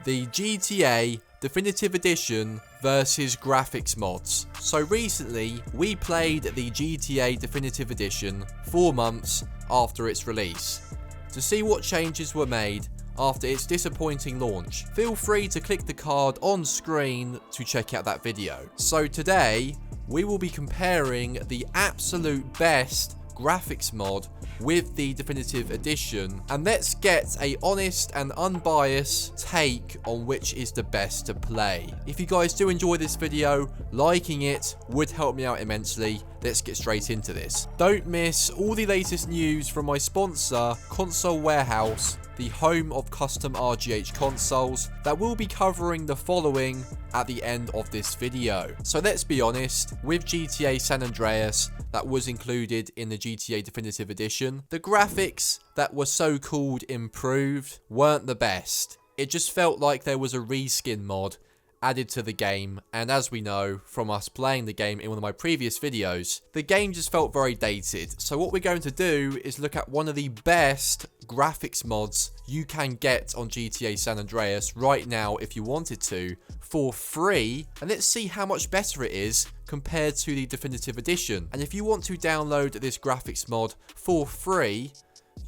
the GTA Definitive Edition versus graphics mods. So recently, we played the GTA Definitive Edition 4 months after its release to see what changes were made after its disappointing launch. Feel free to click the card on screen to check out that video. So today, we will be comparing the absolute best graphics mod with the Definitive Edition, and let's get a honest and unbiased take on which is the best to play. If you guys do enjoy this video, liking it would help me out immensely. Let's get straight into this. Don't miss all the latest news from my sponsor, Console Warehouse, the home of custom RGH consoles, that will be covering the following at the end of this video. So let's be honest, with GTA San Andreas that was included in the GTA Definitive Edition, the graphics that were so-called improved weren't the best. It just felt like there was a reskin mod added to the game, and as we know from us playing the game in one of my previous videos, the game just felt very dated. So what we're going to do is look at one of the best graphics mods you can get on GTA San Andreas right now if you wanted to, for free, and let's see how much better it is compared to the Definitive Edition. And if you want to download this graphics mod for free,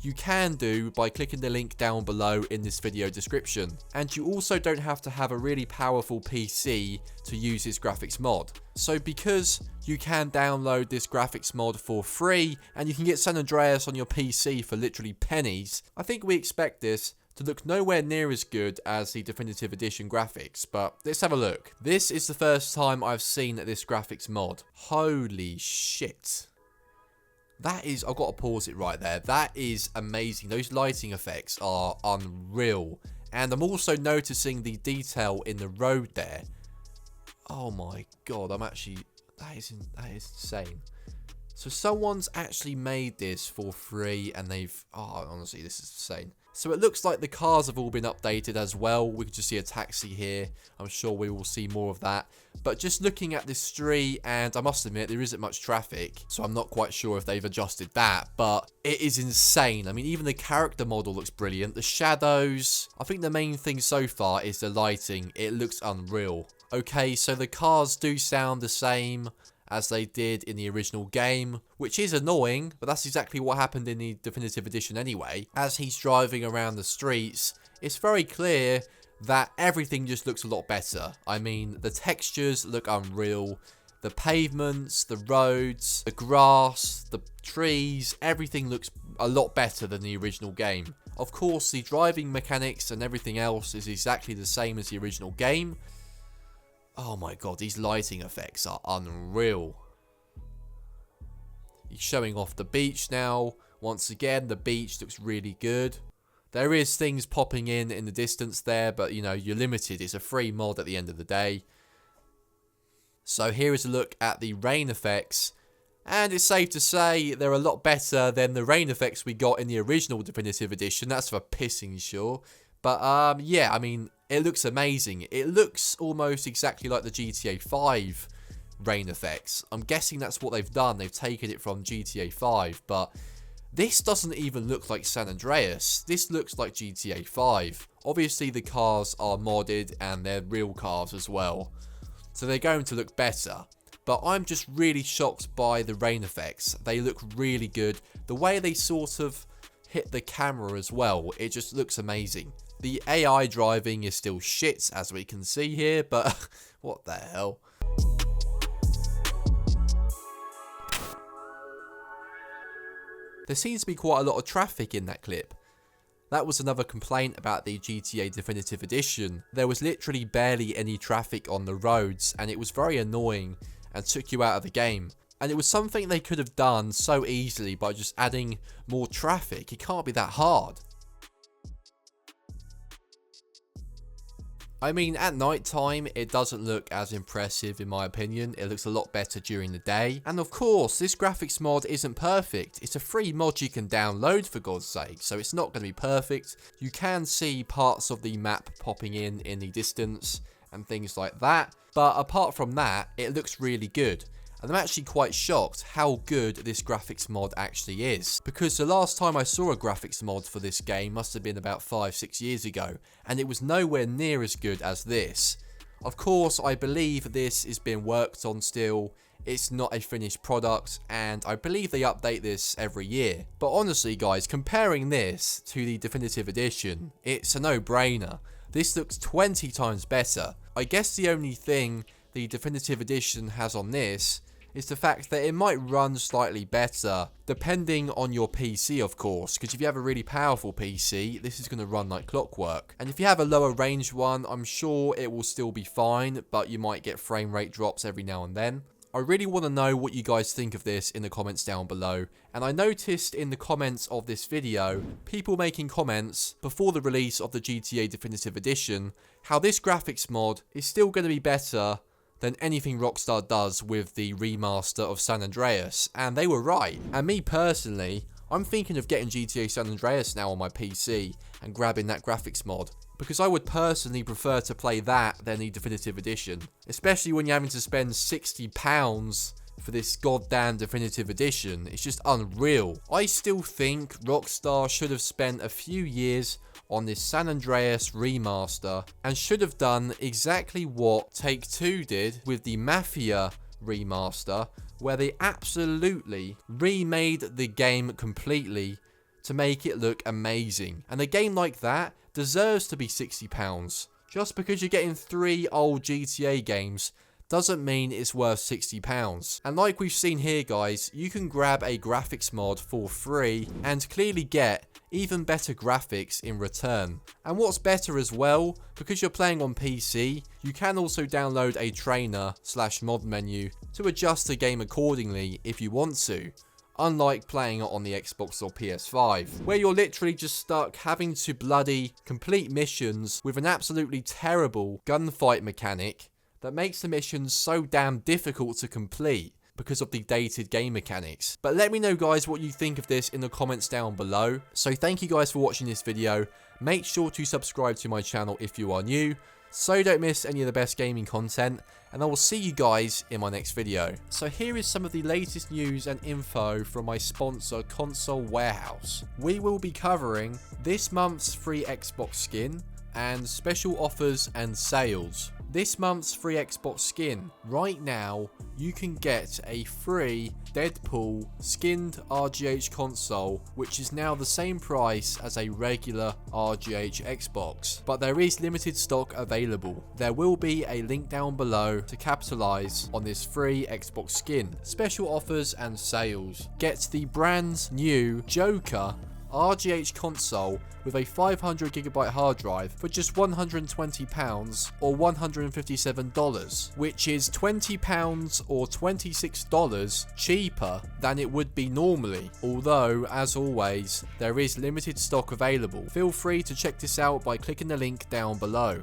you can do by clicking the link down below in this video description. And you also don't have to have a really powerful PC to use this graphics mod. So because you can download this graphics mod for free and you can get San Andreas on your PC for literally pennies, I think we expect this to look nowhere near as good as the Definitive Edition graphics, but let's have a look. This is the first time I've seen this graphics mod. Holy shit. That is, I've got to pause it right there. That is amazing. Those lighting effects are unreal. And I'm also noticing the detail in the road there. Oh my god, that is insane. So someone's actually made this for free and honestly, this is insane. So it looks like the cars have all been updated as well. We can just see a taxi here. I'm sure we will see more of that. But just looking at this street, and I must admit, there isn't much traffic, so I'm not quite sure if they've adjusted that, but it is insane. I mean, even the character model looks brilliant. The shadows, I think the main thing so far is the lighting. It looks unreal. Okay, so the cars do sound the same as they did in the original game, which is annoying, but that's exactly what happened in the Definitive Edition anyway. As he's driving around the streets, it's very clear that everything just looks a lot better. I mean, the textures look unreal, the pavements, the roads, the grass, the trees, everything looks a lot better than the original game. Of course, the driving mechanics and everything else is exactly the same as the original game. Oh my god, these lighting effects are unreal. He's showing off the beach now. Once again, the beach looks really good. There is things popping in the distance there, but you know, you're limited. It's a free mod at the end of the day. So here is a look at the rain effects. And it's safe to say they're a lot better than the rain effects we got in the original Definitive Edition. That's for pissing sure. But yeah, I mean, it looks amazing. It looks almost exactly like the GTA 5 rain effects. I'm guessing that's what they've done. They've taken it from GTA 5, but this doesn't even look like San Andreas. This looks like GTA 5. Obviously, the cars are modded and they're real cars as well, so they're going to look better. But I'm just really shocked by the rain effects. They look really good. The way they sort of hit the camera as well, it just looks amazing. The AI driving is still shit, as we can see here, but what the hell? There seems to be quite a lot of traffic in that clip. That was another complaint about the GTA Definitive Edition. There was literally barely any traffic on the roads, and it was very annoying and took you out of the game. And it was something they could have done so easily by just adding more traffic. It can't be that hard. I mean, at night time, it doesn't look as impressive in my opinion. It looks a lot better during the day. And of course, this graphics mod isn't perfect. It's a free mod you can download for God's sake, so it's not going to be perfect. You can see parts of the map popping in the distance and things like that. But apart from that, it looks really good. And I'm actually quite shocked how good this graphics mod actually is, because the last time I saw a graphics mod for this game must have been about 5-6 years ago, and it was nowhere near as good as this. Of course, I believe this is being worked on still. It's not a finished product, and I believe they update this every year. But honestly guys, comparing this to the Definitive Edition, it's a no-brainer. This looks 20 times better. I guess the only thing the Definitive Edition has on this is the fact that it might run slightly better, depending on your PC of course, because if you have a really powerful PC, this is going to run like clockwork. And if you have a lower range one, I'm sure it will still be fine, but you might get frame rate drops every now and then. I really want to know what you guys think of this in the comments down below, and I noticed in the comments of this video, people making comments before the release of the GTA Definitive Edition, how this graphics mod is still going to be better than anything Rockstar does with the remaster of San Andreas, and they were right. And me personally, I'm thinking of getting GTA San Andreas now on my PC and grabbing that graphics mod, because I would personally prefer to play that than the Definitive Edition, especially when you're having to spend £60 for this goddamn Definitive Edition. It's just unreal. I still think Rockstar should have spent a few years on this San Andreas remaster and should have done exactly what Take-Two did with the Mafia remaster, where they absolutely remade the game completely to make it look amazing. And a game like that deserves to be £60. Just because you're getting 3 old GTA games doesn't mean it's worth £60. And like we've seen here guys, you can grab a graphics mod for free and clearly get even better graphics in return. And what's better as well, because you're playing on PC, you can also download a trainer/mod menu to adjust the game accordingly if you want to. Unlike playing it on the Xbox or PS5, where you're literally just stuck having to bloody complete missions with an absolutely terrible gunfight mechanic that makes the missions so damn difficult to complete because of the dated game mechanics. But let me know guys what you think of this in the comments down below. So thank you guys for watching this video. Make sure to subscribe to my channel if you are new, so you don't miss any of the best gaming content, and I will see you guys in my next video. So here is some of the latest news and info from my sponsor Console Warehouse. We will be covering this month's free Xbox skin and special offers and sales. This month's free Xbox skin, right now you can get a free Deadpool skinned RGH console, which is now the same price as a regular RGH Xbox, but there is limited stock available. There will be a link down below to capitalize on this free Xbox skin. Special offers and sales. Get the brand new Joker RGH console with a 500GB hard drive for just £120 or $157, which is £20 or $26 cheaper than it would be normally. Although, as always, there is limited stock available. Feel free to check this out by clicking the link down below.